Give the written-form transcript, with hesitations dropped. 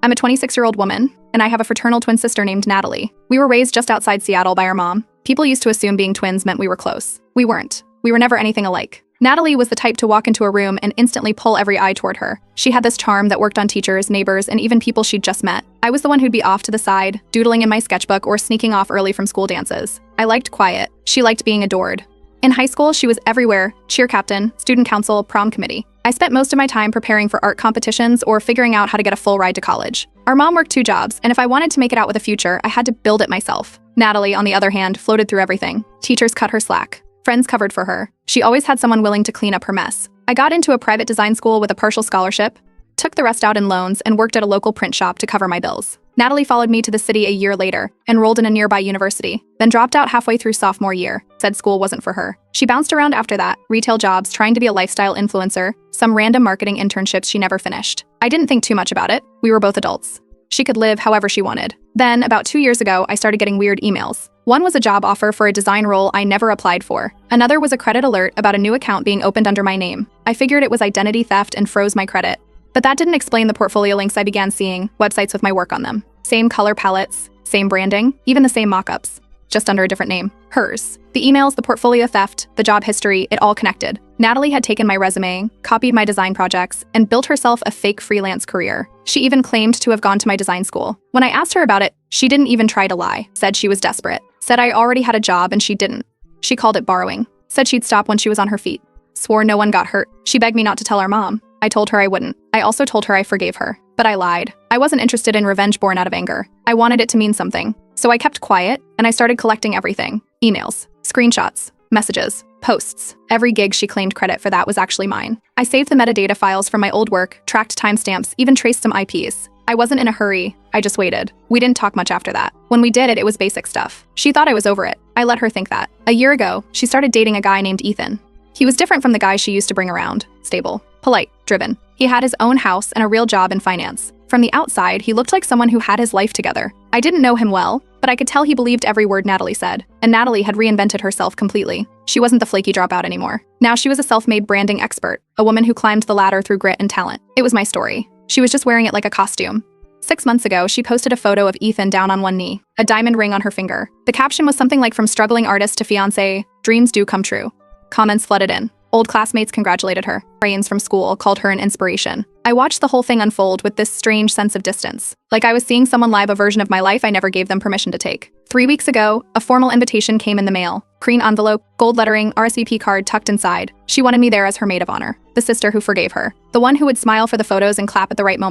I'm a 26-year-old woman, and I have a fraternal twin sister named Natalie. We were raised just outside Seattle by our mom. People used to assume being twins meant we were close. We weren't. We were never anything alike. Natalie was the type to walk into a room and instantly pull every eye toward her. She had this charm that worked on teachers, neighbors, and even people she'd just met. I was the one who'd be off to the side, doodling in my sketchbook or sneaking off early from school dances. I liked quiet. She liked being adored. In high school, she was everywhere: cheer captain, student council, prom committee. I spent most of my time preparing for art competitions or figuring out how to get a full ride to college. Our mom worked 2 jobs, and if I wanted to make it out with a future, I had to build it myself. Natalie, on the other hand, floated through everything. Teachers cut her slack. Friends covered for her. She always had someone willing to clean up her mess. I got into a private design school with a partial scholarship, took the rest out in loans, and worked at a local print shop to cover my bills. Natalie followed me to the city a year later, enrolled in a nearby university, then dropped out halfway through sophomore year, said school wasn't for her. She bounced around after that, retail jobs, trying to be a lifestyle influencer, some random marketing internships she never finished. I didn't think too much about it. We were both adults. She could live however she wanted. Then, about 2 years ago, I started getting weird emails. One was a job offer for a design role I never applied for. Another was a credit alert about a new account being opened under my name. I figured it was identity theft and froze my credit. But that didn't explain the portfolio links I began seeing, websites with my work on them. Same color palettes, same branding, even the same mock-ups, just under a different name. Hers. The emails, the portfolio theft, the job history, it all connected. Natalie had taken my resume, copied my design projects, and built herself a fake freelance career. She even claimed to have gone to my design school. When I asked her about it, she didn't even try to lie, said she was desperate, said I already had a job and she didn't. She called it borrowing, said she'd stop when she was on her feet, swore no one got hurt. She begged me not to tell our mom. I told her I wouldn't. I also told her I forgave her. But I lied. I wasn't interested in revenge born out of anger. I wanted it to mean something. So I kept quiet, and I started collecting everything. Emails, screenshots, messages, posts. Every gig she claimed credit for that was actually mine. I saved the metadata files from my old work, tracked timestamps, even traced some IPs. I wasn't in a hurry. I just waited. We didn't talk much after that. When we did it, it was basic stuff. She thought I was over it. I let her think that. A year ago, she started dating a guy named Ethan. He was different from the guy she used to bring around. Stable, polite, driven. He had his own house and a real job in finance. From the outside, he looked like someone who had his life together. I didn't know him well, but I could tell he believed every word Natalie said. And Natalie had reinvented herself completely. She wasn't the flaky dropout anymore. Now she was a self-made branding expert, a woman who climbed the ladder through grit and talent. It was my story. She was just wearing it like a costume. 6 months ago, she posted a photo of Ethan down on one knee, a diamond ring on her finger. The caption was something like, "From struggling artist to fiancé, dreams do come true." Comments flooded in. Old classmates congratulated her. Friends from school called her an inspiration. I watched the whole thing unfold with this strange sense of distance. Like I was seeing someone live a version of my life I never gave them permission to take. 3 weeks ago, a formal invitation came in the mail. Green envelope, gold lettering, RSVP card tucked inside. She wanted me there as her maid of honor. The sister who forgave her. The one who would smile for the photos and clap at the right moment.